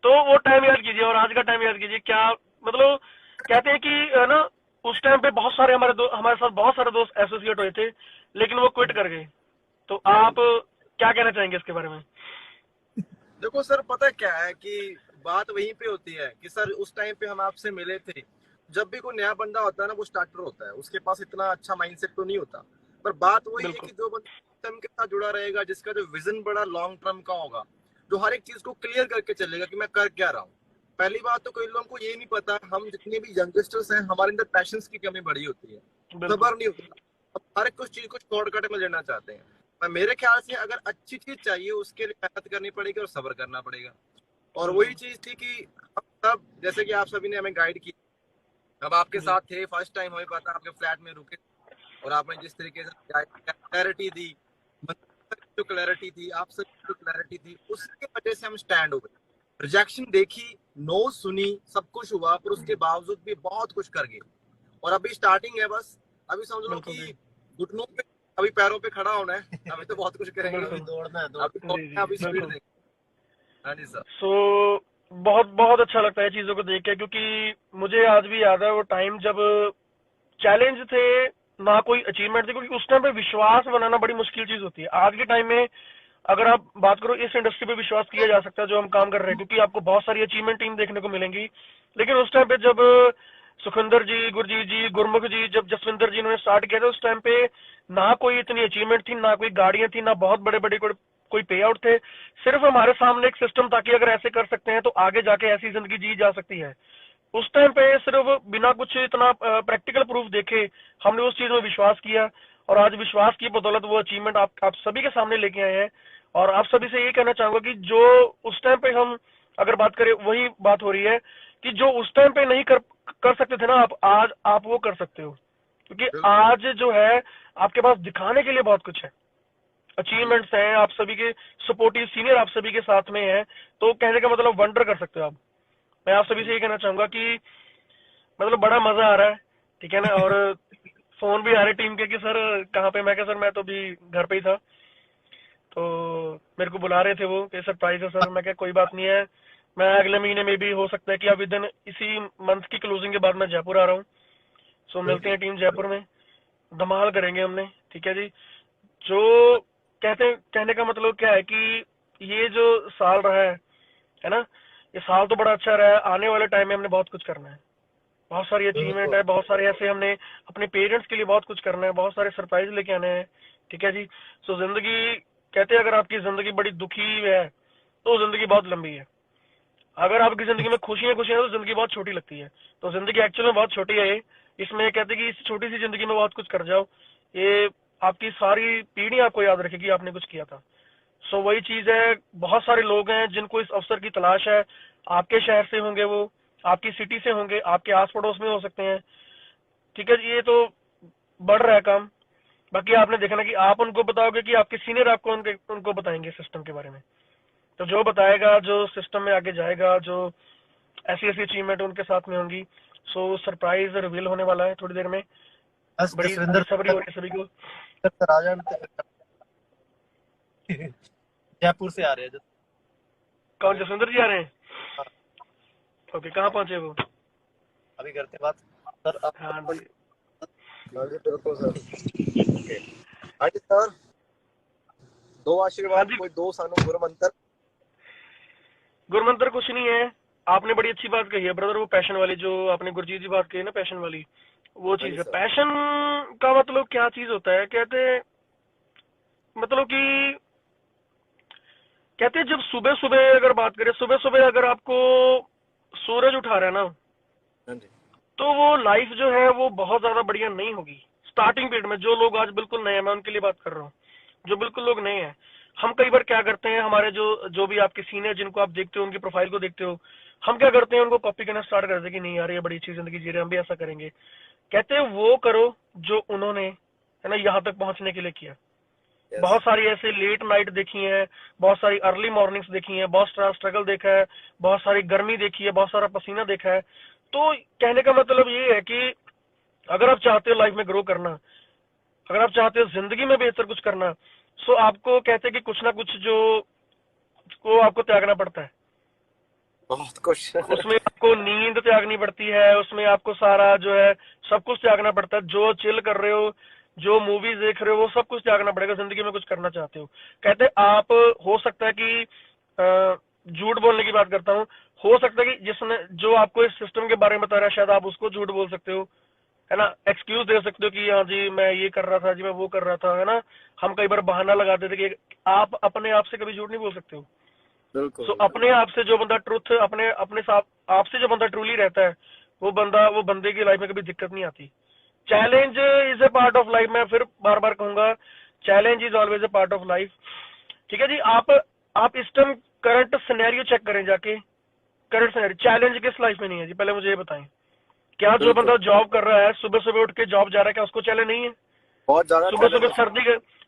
तो वो टाइम याद कीजिए और आज का टाइम याद कीजिए, क्या मतलब। कहते हैं कि है ना, उस टाइम पे बहुत सारे हमारे साथ बहुत सारे दोस्त एसोसिएट हुए थे, लेकिन वो क्विट कर गए। तो आप क्या कहना चाहेंगे इसके बारे में? देखो सर, पता क्या है कि बात वहीं पे होती है कि सर उस टाइम पे हम आपसे मिले थे। जब भी कोई नया बंदा होता है ना, वो स्टार्टर होता है, उसके पास इतना अच्छा माइंडसेट तो नहीं होता। पर बात वही है कि जो बंदा सिस्टम के साथ जुड़ा रहेगा, जिसका जो विजन बड़ा लॉन्ग टर्म का होगा, जो हर एक चीज को क्लियर करके चलेगा कि मैं कर क्या रहा हूँ। पहली बात तो कई लोगों को ये नहीं पता, हम जितने भी यंगस्टर्स हैं, हमारे अंदर पैशंस की कमी बड़ी होती है, सबर नहीं होता। अब हर एक कुछ चीज को शॉर्टकट में लेना चाहते हैं। पर मेरे ख्याल से अगर अच्छी चीज चाहिए, उसके लिए मेहनत करनी पड़ेगी और सब्र करना पड़ेगा। और वही चीज थी कि हम सब, जैसे कि आप सभी ने हमें गाइड की, अब आपके साथ थे, फर्स्ट टाइम हमें पता, आपके फ्लैट में रुके और आपने जिस तरीके से क्लैरिटी दी, जो क्लैरिटी थी, आप सब जो क्लैरिटी थी, उसकी वजह से हम स्टैंड हो गए। रिजेक्शन देखी, नो सुनी, सब कुछ हुआ, पर उसके बावजूद भी बहुत कुछ कर गए। और अभी स्टार्टिंग है, बस अभी समझ लो कि घुटनों पे, अभी पैरों पे खड़ा होना है। अभी तो बहुत कुछ करेंगे, अभी दौड़ना है, अभी स्पीड देंगे। हाँ जी सर। सो बहुत बहुत अच्छा लगता है चीजों को देख के, क्योंकि मुझे आज भी याद है वो टाइम जब चैलेंज थे ना, कोई अचीवमेंट थी, क्योंकि उस टाइम पे विश्वास बनाना बड़ी मुश्किल चीज होती है। आज के टाइम में अगर आप बात करो इस इंडस्ट्री पे विश्वास किया जा सकता है जो हम काम कर रहे हैं, क्योंकि आपको बहुत सारी अचीवमेंट टीम देखने को मिलेंगी। लेकिन उस टाइम पे जब सुखविंदर जी, गुरजीत जी, गुरमुख जी, जब जसविंदर जी इन्होंने स्टार्ट किया था, उस टाइम पे ना कोई इतनी अचीवमेंट थी, ना कोई गाड़ियां थी, ना बहुत बड़े बड़े कोई पे आउट थे। सिर्फ हमारे सामने एक सिस्टम था कि अगर ऐसे कर सकते हैं तो आगे जाके ऐसी जिंदगी जी जा सकती है। उस टाइम पे सिर्फ बिना कुछ इतना प्रैक्टिकल प्रूफ देखे हमने उस चीज में विश्वास किया, और आज विश्वास की बदौलत वो अचीवमेंट आप सभी के सामने लेके आए हैं। और आप सभी से ये कहना चाहूंगा कि जो उस टाइम पे हम अगर बात करें, वही बात हो रही है कि जो उस टाइम पे नहीं कर सकते थे ना, आप आज आप वो कर सकते हो, क्योंकि आज जो है आपके पास दिखाने के लिए बहुत कुछ है, अचीवमेंट्स हैं, आप सभी के सपोर्टिव सीनियर आप सभी के साथ में हैं, तो कहने का मतलब वंडर कर सकते हो आप। मैं आप सभी से ये कहना चाहूंगा कि मतलब बड़ा मजा आ रहा है, ठीक है ना। और फोन भी आ रहे टीम के कि सर कहाँ पे, मैं क्या सर मैं तो अभी घर पे ही था, तो मेरे को बुला रहे थे वो कि सरप्राइज है सर। मैं क्या कोई बात नहीं है, मैं अगले महीने में भी हो सकता है कि विद इन इसी मंथ की क्लोजिंग के बाद मैं जयपुर आ रहा हूँ। सो मिलते हैं टीम जयपुर में, धमाल करेंगे हमने, ठीक है जी। जो कहने का मतलब क्या है कि ये जो साल रहा है ना, ये साल तो बड़ा अच्छा रहा है। आने वाले टाइम में हमने बहुत कुछ करना है, बहुत सारी अचीवमेंट है, बहुत सारे ऐसे हमने अपने पेरेंट्स के लिए बहुत कुछ करना है, बहुत सारे सरप्राइज लेके आने हैं, ठीक है जी। सो जिंदगी कहते हैं अगर आपकी जिंदगी बड़ी दुखी है तो जिंदगी बहुत लंबी है, अगर आपकी जिंदगी में खुशियां खुशियां तो जिंदगी बहुत छोटी लगती है। तो जिंदगी एक्चुअल में बहुत छोटी है ये, इसमें कहते हैं कि इस छोटी सी जिंदगी में बहुत कुछ कर जाओ, ये आपकी सारी पीढ़ी आपको याद रखेगी आपने कुछ किया था। सो वही चीज है, बहुत सारे लोग हैं जिनको इस अवसर की तलाश है, आपके शहर से होंगे, वो आपकी सिटी से होंगे, आपके आस पड़ोस में हो सकते हैं, ठीक है जी। ये तो बढ़ रहा है काम, बाकी आपने देखना कि आप उनको बताओगे कि आपके सीनियर आपको उनको बताएंगे सिस्टम के बारे में। तो जो बताएगा, जो सिस्टम में आगे जाएगा, जो ऐसी ऐसी अचीवमेंट उनके साथ में होंगी, सो सरप्राइज रिवील होने वाला है थोड़ी देर में। बस बड़ी जसविंदर बेसब्री हो रही है सभी को। सर आ जान जयपुर से आ रहे हैं। कौन, जसविंदर जी आ रहे हैं? हाँ, ओके, कहाँ पहुंचे वो? अभी करते बात सर आप। हाँ जी, हाँ जी बिल्कुल सर। हाँ जी सर, दो हाँ आशीर्वाद, जी। कोई दो सानू गुरमंत्र। गुरमंत्र कुछ नहीं है, आपने बड़ी अच्छी बात कही है ब्रदर, वो पैशन वाली जो आपने गुरजीत जी बात कही ना, पैशन वाली वो हाँ जी चीज है। सर। पैशन का मतलब क्या चीज होता है, मतलब कि कहते हैं जब सुबह सुबह अगर बात करें, सुबह सुबह अगर आपको सूरज उठा रहा है ना, हाँ जी तो वो लाइफ जो है वो बहुत ज्यादा बढ़िया नहीं होगी स्टार्टिंग पीरियड में। जो लोग आज बिल्कुल नए हैं, मैं उनके लिए बात कर रहा हूँ, जो बिल्कुल लोग नए हैं। हम कई बार क्या करते हैं, हमारे जो भी आपके सीनियर जिनको आप देखते हो, उनकी प्रोफाइल को देखते हो, हम क्या करते हैं, उनको कॉपी करना स्टार्ट कर देते हैं कि नहीं यार ये बड़ी अच्छी जिंदगी जी रहे हैं, हम भी ऐसा करेंगे। कहते हैं वो करो जो उन्होंने है ना यहाँ तक पहुंचने के लिए किया। बहुत सारी ऐसे लेट नाइट देखी है, बहुत सारी अर्ली मॉर्निंग्स देखी है, बहुत सारा स्ट्रगल देखा है, बहुत सारी गर्मी देखी है, बहुत सारा पसीना देखा है। तो कहने का मतलब ये है कि अगर आप चाहते हो लाइफ में ग्रो करना, अगर आप चाहते हो जिंदगी में बेहतर कुछ करना, सो आपको कहते हैं कि कुछ ना कुछ जो को आपको त्यागना पड़ता है। बहुत कुछ। उसमें आपको नींद त्यागनी पड़ती है, उसमें आपको सारा जो है सब कुछ त्यागना पड़ता है। जो चिल कर रहे हो, जो मूवीज देख रहे हो, वो सब कुछ त्यागना पड़ेगा जिंदगी में कुछ करना चाहते हो। कहते हैं आप, हो सकता है कि झूठ बोलने की बात करता हूँ, हो सकता है कि जिसने जो आपको इस सिस्टम के बारे में बता रहा है शायद आप उसको झूठ बोल सकते हो, है ना, एक्सक्यूज दे सकते हो कि हाँ जी मैं ये कर रहा था जी, मैं वो कर रहा था, है ना। हम कई बार बहाना लगाते थे कि आप अपने आप से कभी झूठ नहीं बोल सकते हो। बिल्कुल। सो अपने आप से जो बंदा ट्रुथ अपने अपने साथ आपसे जो बंदा ट्रूली रहता है, वो बंदे की लाइफ में कभी दिक्कत नहीं आती। Challenge is a part of life, मैं फिर बार बार कहूंगा, challenge is always a part of life, ठीक है जी। आप इस टाइम करंट सिनेरियो चेक करें जाके, करंट सिनेरियो, चैलेंज किस लाइफ में नहीं है जी, पहले मुझे ये बताएं। क्या जो बंदा जॉब कर रहा है, सुबह सुबह उठ के जॉब जा रहा है, क्या उसको चैलेंज नहीं है? बहुत ज्यादा।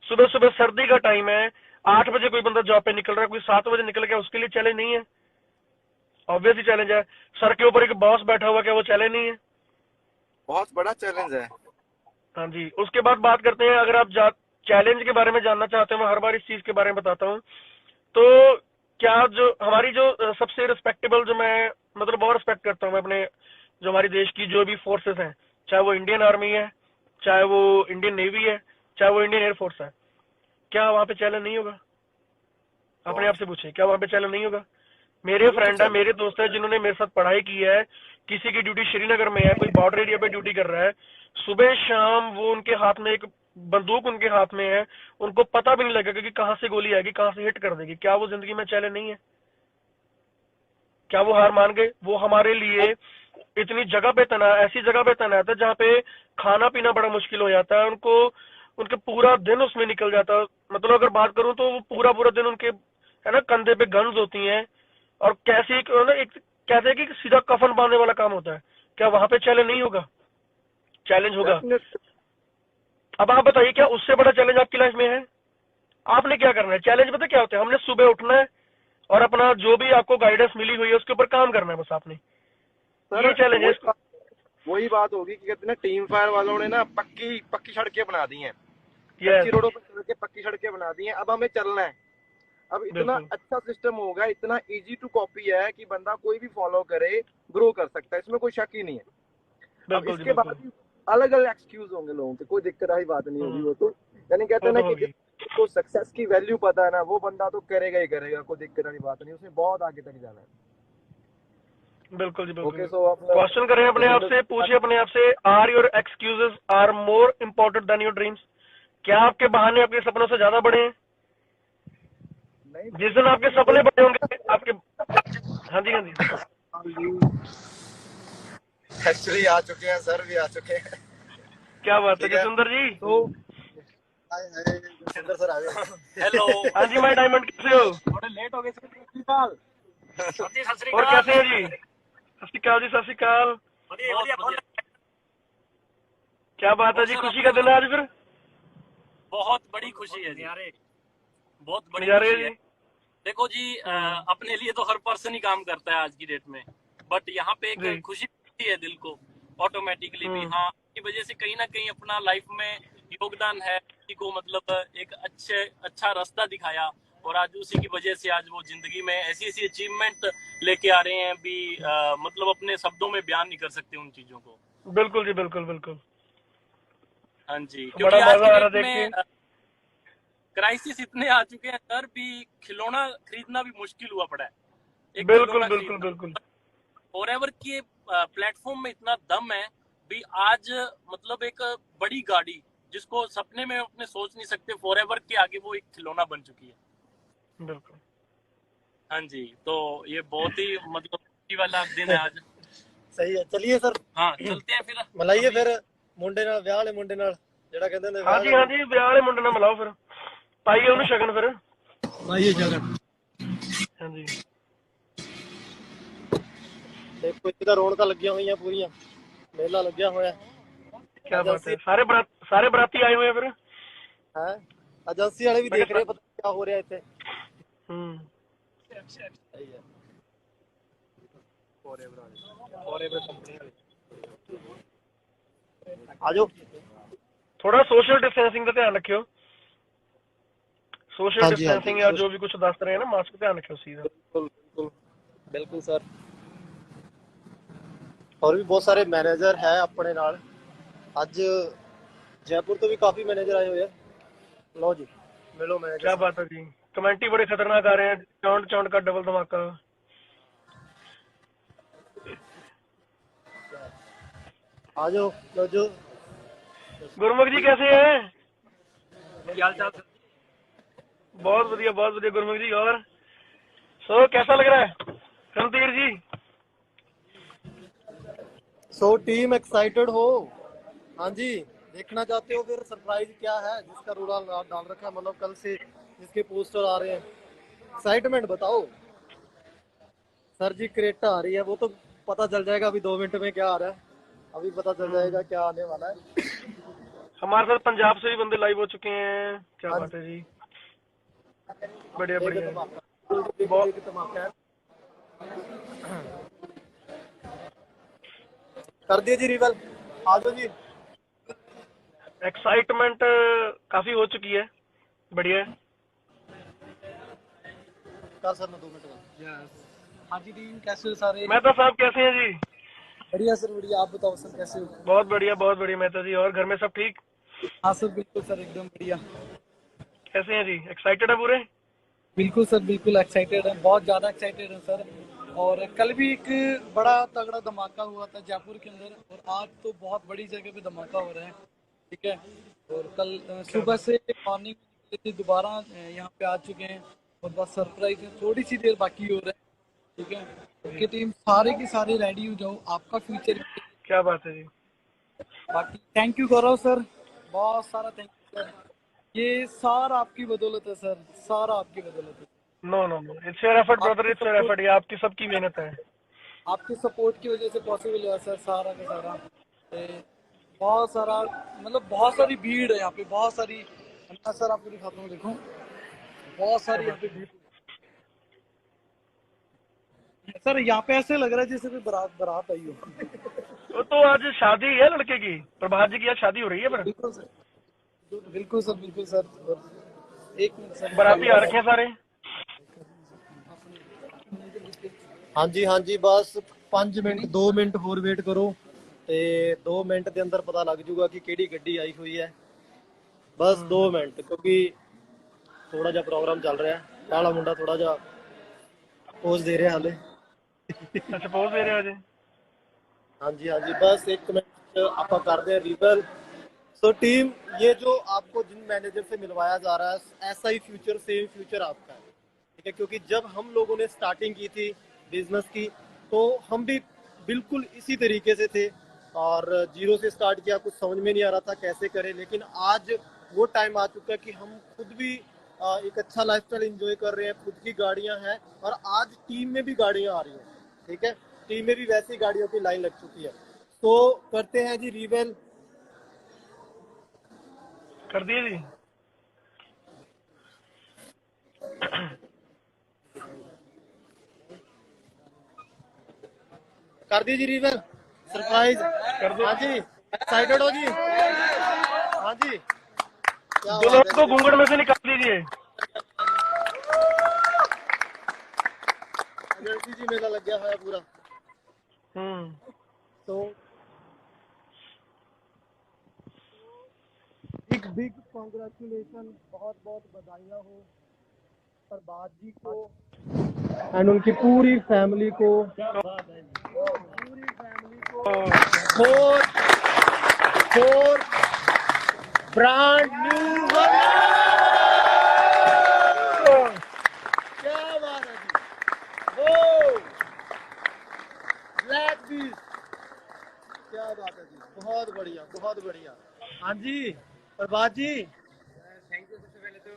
सुबह सुबह सर्दी का टाइम है, 8 बजे कोई बंदा जॉब पे निकल रहा है, कोई 7 बजे निकल गया, उसके लिए चैलेंज नहीं है? ऑब्वियसली चैलेंज है। सर के ऊपर एक बॉस बैठा हुआ, क्या वो चैलेंज नहीं है? बहुत बड़ा चैलेंज है। हाँ जी। उसके बाद बात करते हैं, अगर आप चैलेंज के बारे में जानना चाहते हो, मैं हर बार इस चीज के बारे में बताता हूँ। तो क्या जो हमारी जो सबसे रिस्पेक्टेबल, जो मैं मतलब बहुत रिस्पेक्ट करता हूँ मैं अपने, जो हमारी देश की जो भी फोर्सेस हैं, चाहे वो इंडियन आर्मी है, चाहे वो इंडियन नेवी है, चाहे वो इंडियन एयरफोर्स है, क्या वहां पे चैलेंज नहीं होगा? अपने आप से पूछे, क्या वहां पे चैलेंज नहीं होगा? मेरे फ्रेंड है, मेरे दोस्त है जिन्होंने मेरे साथ पढ़ाई की है, किसी की ड्यूटी श्रीनगर में है, कोई बॉर्डर एरिया पे ड्यूटी कर रहा है, सुबह शाम वो उनके हाथ में एक बंदूक उनके हाथ में है, उनको पता भी नहीं लगेगा कि कहां से गोली आएगी, कहां से हिट कर देगी। क्या वो जिंदगी में चैलेंज नहीं है? क्या वो हार मान गए? वो हमारे लिए इतनी जगह पे ऐसी जगह पे तैनात है जहाँ पे खाना पीना बड़ा मुश्किल हो जाता है उनको, उनके पूरा दिन उसमें निकल जाता है। मतलब अगर बात करूं तो वो पूरा पूरा दिन उनके, है ना, कंधे पे गन्स होती हैं, और कैसे एक कहते हैं कि सीधा कफन बांधने वाला काम होता है। क्या वहां पे चैलेंज नहीं होगा? चैलेंज होगा। अब आप बताइए, क्या उससे बड़ा चैलेंज आपकी लाइफ में है? आपने क्या करना है? चैलेंज पता क्या होता है? हमने सुबह उठना है और अपना जो भी आपको गाइडेंस मिली हुई है उसके ऊपर काम करना है बस आपने। ये चैलेंज है इसको। वही बात होगी कि कहते हैं ना, टीम फायर वालों ने ना पक्की पक्की सड़कें बना दी हैं, Yes. कच्ची रोडों पर चल के पक्की सड़कें बना दी हैं। अब हमें चलना है। अब इतना बिल्कुल। अच्छा सिस्टम हो गया, इतना इजी टू कॉपी है कि बंदा कोई भी फॉलो करे, ग्रो कर सकता है, इसमें कोई शक ही नहीं है। अब बिल्कुल जी, इसके बाद बिल्कुल। अलग अलग एक्सक्यूज होंगे लोगों के, कोई दिक्कत वाली बात नहीं होगी। वो तो यानी कहते वो हैं ना तो कि होगी। जिसको सक्सेस की वैल्यू पता है ना, वो बंदा तो करेगा ही करेगा, कोई दिक्कत वाली बात नहीं, उसने बहुत आगे तक जाना है। बिल्कुल जी, बिल्कुल। ओके, सो आप क्वेश्चन करें अपने आप से, पूछिए अपने आप से, are your excuses are more important than your dreams? क्या आपके बहाने आपके सपनों से ज्यादा बड़े हैं? नहीं, जिस दिन आपके सपने बड़े होंगे आपके, हाँ जी, हाँ जी, एक्चुअली आ चुके हैं, सर भी आ चुके हैं। क्या बात है ठीक है। जसविंदर जी? तो सुंदर सर आ गए। हेलो। हाँ जी, माय डायमंड, कैसे हो? थोड़े लेट हो गए सर। और कैसे हैं जी? सत श्री अकाल जी, सत श्री अकाल। क्या बात है जी, खुशी का दिन है आज फिर? बहुत बड़ी खुशी है जी, बहुत बड़ी नजारे खुशी है। जी। देखो जी, अपने लिए तो हर पर्सन ही काम करता है आज की डेट में, बट यहाँ पे जी। एक खुशी मिलती है दिल को ऑटोमेटिकली भी। हाँ, की वजह से कहीं ना कहीं अपना लाइफ में योगदान है, किसी को मतलब एक अच्छा रास्ता दिखाया, और आज उसी की वजह से आज वो जिंदगी में ऐसी ऐसी अचीवमेंट लेके आ रहे हैं भी, मतलब अपने शब्दों में बयान नहीं कर सकते उन चीजों को। बिल्कुल जी, बिल्कुल बिल्कुल। हाँ जी, बड़ा क्योंकि आज मजा की आ रहा डेट देख में के। क्राइसिस इतने आ चुके हैं सर भी, खिलौना खरीदना भी मुश्किल हुआ पड़ा है। एक बिल्कुल खिलौना बिल्कुल खरीदना बिल्कुल। फॉरएवर के प्लेटफॉर्म में इतना दम है भी। आज मतलब एक बड़ी गाड़ी जिसको सपने में अपने सोच नहीं सकते, फॉरएवर के आगे वो एक खिलौना बन चुकी है। बिल्कुल। हाँ जी, तो ये बहुत ही मतलब खुशी वाला दिन है आज। ਸਹੀ ਹੈ, ਚਲਿਏ ਸਰ, हाँ, चलते हैं फिर। ਮਲਾਈਏ ਫਿਰ ਮੁੰਡੇ ਨਾਲ, ਵਿਆਹ ਵਾਲੇ ਮੁੰਡੇ ਨਾਲ, ਜਿਹੜਾ ਕਹਿੰਦੇ ਹੁੰਦੇ हाँ जी, हाँ जी, ਵਿਆਹ ਵਾਲੇ ਮੁੰਡੇ ਨਾਲ ਮਿਲਾਓ ਫਿਰ, ਪਾਈਏ ਉਹਨੂੰ ਸ਼ਗਨ ਫਿਰ। ਲਾਈਏ ਜਗਨ। हाँ जी। ਤੇ ਕੁਝ ਤਾਂ ਰੌਣਕਾਂ ਲੱਗੀਆਂ ਹੋਈਆਂ ਪੂਰੀਆਂ, ਮੇਲਾ ਲੱਗਿਆ ਹੋਇਆ क्या बात है, सारे बराती आए हुए हैं फिर। ਹੈ। ਏਜੰਸੀ ਵਾਲੇ ਵੀ ਦੇਖ ਰਹੇ ਪਤਾ ਕੀ ਹੋ ਰਿਹਾ ਇੱਥੇ। ਸਹੀ ਹੈ। ਫੋਰਐਵਰ ਕੰਪਨੀ ਆ ਜਾਓ। थोड़ा सोशल डिस्टेंसिंग का ध्यान रखियो, सोशल हाँ जी, हाँ डिस्टेंसिंग जी। या जो भी कुछ दस रहे हैं ना, मास्क का ध्यान रखियो सीधा। बिल्कुल बिल्कुल बिल्कुल सर। और भी बहुत सारे मैनेजर है अपने नाल। ਅੱਜ जयपुर तो भी काफी मैनेजर आए हुए हैं। लो जी, मिलो मैनेजर। क्या बात है जी, कमेंटी बड़े खतरनाक आ रहे हैं, चौंट चौंट का डबल धमाका। आ जाओ, लो जो। गुरमुख जी कैसे हैं? क्या हाल चाल? बहुत बढ़िया गुरमुख जी। और सो कैसा लग रहा है रणधीर जी? सो टीम एक्साइटेड हो? हाँ जी, देखना चाहते हो फिर सरप्राइज क्या है जिसका रोड़ा डाल रखा है, मतलब कल से जिसके पोस्टर आ रहे हैं। एक्साइटमेंट बताओ सर जी। क्रेटा आ रही है, वो तो पता चल जाएगा अभी 2 मिनट में क्या आ रहा है, अभी पता चल जाएगा क्या आने वाला है। हमारे साथ पंजाब से भी बंदे लाइव हो चुके हैं, क्या बात है जी, बढ़िया बढ़िया। एक धमाका है। कर दिए जी रिवल, आ जाओ जी। एक्साइटमेंट काफी हो चुकी है, बढ़िया है। कर सर, मैं 2 मिनट में। हाँ जी टीम, कैसे हो सारे? मेहता साहब कैसे हैं जी? बढ़िया सर, बढ़िया। आप बताओ सर, कैसे हो? बहुत बढ़िया मेहता जी। और घर में सब ठीक? हाँ सर, बिल्कुल सर, एकदम बढ़िया। कैसे हैं जी? एक्साइटेड है पूरे? बिल्कुल सर, बिल्कुल एक्साइटेड है, बहुत ज़्यादा एक्साइटेड है सर। और कल भी एक बड़ा तगड़ा धमाका हुआ था जयपुर के अंदर, और आज तो बहुत बड़ी जगह पे धमाका हो रहा है, ठीक है। और कल सुबह से मॉर्निंग में निकले थे, दोबारा यहाँ पे आ चुके हैं, और बस सरप्राइज है, थोड़ी सी देर बाकी हो रहा है, ठीक है। ओके टीम, सारे की सारे रेडी हो जाओ, आपका फ्यूचर। क्या बात है जी। बाकी थैंक यू गौरव सर, बहुत सारा थैंक यू सर, ये सारा आपकी बदौलत है सर, सारा आपकी बदौलत है। No no no, it's your effort brother, आपकी इट्स योर support- एफर्ट, ये आपकी सबकी मेहनत है। आपके सपोर्ट की वजह से पॉसिबल हुआ सर, सारा का सारा। ए, बहुत सारा, मतलब बहुत सारी भीड़ है यहाँ पे, बहुत सारी। मैं सर आपको दिखाता हूँ, देखो बहुत सारी यहाँ पे भीड़ है। सर यहाँ पे ऐसे लग रहा है जैसे कोई बारात बारात आई हो। तो आज शादी है लड़के की, प्रभात जी की आज शादी हो रही है। पर बिल्कुल सर, बिल्कुल सर, बिल्कुल सर। और एक मिनट सर, बाराती आ रखे हैं सारे। हाँ जी बस 5 ਮਿੰਟ 2 ਮਿੰਟ ਹੋਰ ਵੇਟ ਕਰੋ ਤੇ 2 ਮਿੰਟ ਦੇ ਅੰਦਰ ਪਤਾ ਲੱਗ ਜੂਗਾ ਕਿ ਕਿਹੜੀ ਗੱਡੀ ਆਈ ਹੋਈ ਹੈ। ਬਸ 2 ਮਿੰਟ, ਕਿਉਂਕਿ ਥੋੜਾ ਜਿਹਾ ਪ੍ਰੋਗਰਾਮ ਚੱਲ ਰਿਹਾ ਹੈ। ਕਾਲਾ ਮੁੰਡਾ ਥੋੜਾ ਜਿਹਾ ਪੋਜ਼ ਦੇ ਰਿਹਾ ਹਾਲੇ। अच्छा पोज दे रहे हो जी। हाँ जी बस 1 मिनट आप करते हैं रिवर। सो टीम, ये जो आपको जिन मैनेजर से मिलवाया जा रहा है, ऐसा ही फ्यूचर, सेम फ्यूचर आपका है, ठीक है। क्योंकि जब हम लोगों ने स्टार्टिंग की थी बिजनेस की, तो हम भी बिल्कुल इसी तरीके से थे और जीरो से स्टार्ट किया, कुछ समझ में नहीं आ रहा था कैसे करें। लेकिन आज वो टाइम आ चुका है कि हम खुद भी एक अच्छा लाइफस्टाइल एंजॉय कर रहे हैं, खुद की गाड़ियां हैं और आज टीम में भी गाड़ियां आ रही हैं, ठीक है। टीम में भी वैसी गाड़ियों की लाइन लग चुकी है। तो करते हैं जी रिवेल। कर दिए जी। कर दी जी रिवेल, सरप्राइज कर दो। हाँ जी, एक्साइटेड हो जी? हाँ जी, क्या दो बात लोग है को जी। घूंघट में से निकाल दीजिए। एजेंसी जी मेला लग गया है पूरा। तो बिग बिग कॉन्ग्रेचुलेशन, बहुत बहुत बधाइयाँ हो प्रभात जी को एंड उनकी पूरी फैमिली को, पूरी फैमिली को फोर ब्रांड न्यू। क्या बात है जी, वो ब्लैक बीस, क्या बात है जी, बहुत बढ़िया बहुत बढ़िया। हाँ जी प्रभात जी, थैंक यू। सबसे पहले तो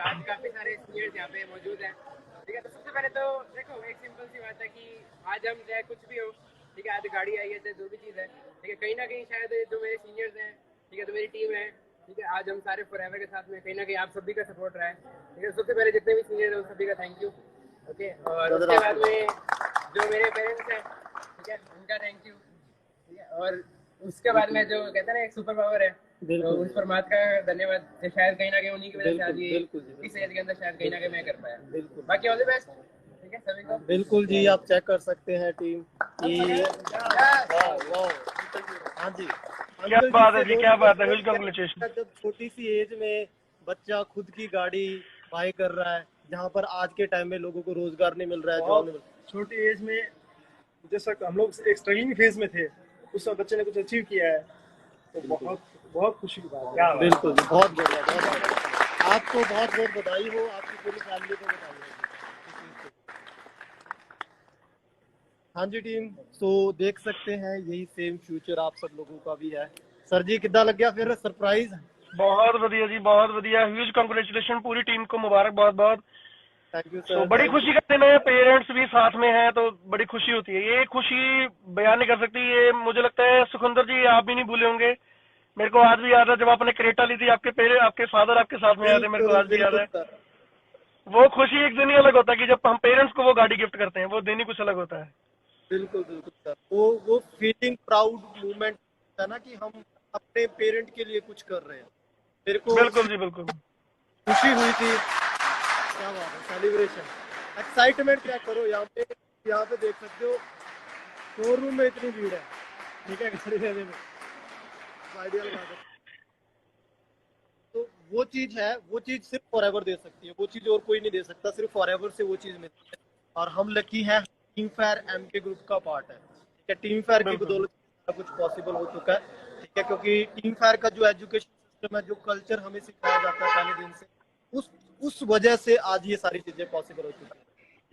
आज काफी सारे सीनियर्स यहाँ पे मौजूद हैं, ठीक है। तो सबसे पहले तो देखो, एक सिंपल सी बात है कि आज हम चाहे कुछ भी हो, ठीक है, आज गाड़ी आई है चाहे जो भी चीज़ है, ठीक है, कहीं ना कहीं शायद जो मेरे सीनियर्स हैं, ठीक है, जो मेरी टीम है, ठीक है, आज हम सारे फॉरएवर के साथ में कहीं ना कहीं आप सभी का सपोर्ट रहा है, ठीक है। सबसे पहले जितने भी सीनियर हैं उन सभी का थैंक यू, ओके। और उसके बाद में जो मेरे पेरेंट्स हैं, ठीक है, उनका थैंक यू, ठीक है। और उसके बाद में जो कहते हैं ना एक सुपर पावर है, तो उस परमात्मा का धन्यवाद, शायद कहीं ना कहीं उन्हीं की वजह से आज ये इस एज के अंदर शायद कहीं ना कहीं मैं कर पाया। बिल्कुल बाकी ऑल द बेस्ट, ठीक है सभी को। बिल्कुल जी, आप चेक कर सकते हैं टीम की। हाँ जी, क्या बात है जी, क्या बात है, ह्यूज कांग्रेचुलेशन। जब छोटी सी एज में बच्चा खुद की गाड़ी बाय कर रहा है, जहाँ पर आज के टाइम में लोगों को रोजगार नहीं मिल रहा है, जॉब नहीं मिल रहा। छोटी एज में जैसा हम लोग एक स्ट्रगलिंग फेज में थे, उस समय बच्चे ने कुछ अचीव किया है, तो बहुत बहुत खुशी की बात है। बिल्कुल जी, बहुत बढ़िया बहुत बढ़िया। आपको बहुत बहुत बधाई हो, आपकी पूरी फैमिली को बधाई हो। हाँ जी टीम, तो देख सकते हैं यही सेम फ्यूचर आप सब लोगों का भी है। सर जी कितना लग गया फिर सरप्राइज? बहुत बढ़िया जी, बहुत बढ़िया, ह्यूज कांग्रेचुलेशन, पूरी टीम को मुबारक, बहुत बहुत। थैंक यू तो सर। बड़ी खुशी का दिन है, पेरेंट्स भी साथ में हैं तो बड़ी खुशी होती है। ये खुशी बयान नहीं कर सकती, ये मुझे लगता है सुखविंदर जी आप भी नहीं भूले होंगे। मेरे को आज भी याद है जब आपने क्रेटा ली थी, आपके फादर आपके साथ में आए थे, मेरे को आज भी याद है। वो खुशी एक दिन ही अलग होता है कि जब हम पेरेंट्स को वो गाड़ी गिफ्ट करते हैं, वो दिन ही कुछ अलग होता है। बिल्कुल बिल्कुल सर, वो फीलिंग प्राउड मूवमेंट है ना कि हम अपने पेरेंट के लिए कुछ कर रहे हैं। मेरे को बिल्कुल जी बिल्कुल खुशी हुई थी। क्या बात है, सेलिब्रेशन, एक्साइटमेंट चेक करो। यहाँ पे देख सकते हो शोरूम में इतनी भीड़ है, ठीक है, गाड़ी लेने में आइडियल बात है। तो वो चीज है, वो चीज सिर्फ फॉरएवर दे सकती है, वो चीज और कोई नहीं दे सकता, सिर्फ फॉरएवर से वो चीज मिलती है। और हम लकी हैं, टीम फेयर एमके ग्रुप का पार्ट है, ठीक है। टीम फेयर की बदौलत सारा कुछ पॉसिबल हो चुका है, ठीक है। क्योंकि टीम फेयर का जो एजुकेशन सिस्टम है, जो कल्चर हमें सिखाया जाता है पहले दिन से, उस वजह से आज ये सारी चीजें पॉसिबल हो चुकी है,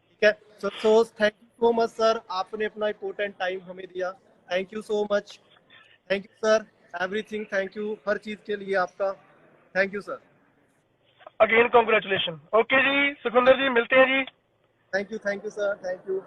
ठीक है। So thank you so much sir, आपने अपना इंपॉर्टेंट टाइम हमें दिया, thank you so much, thank you sir, everything, thank you हर चीज के लिए आपका, thank you sir. Again congratulation. Okay जी सुखविंदर जी, मिलते हैं जी। Thank you sir, thank you.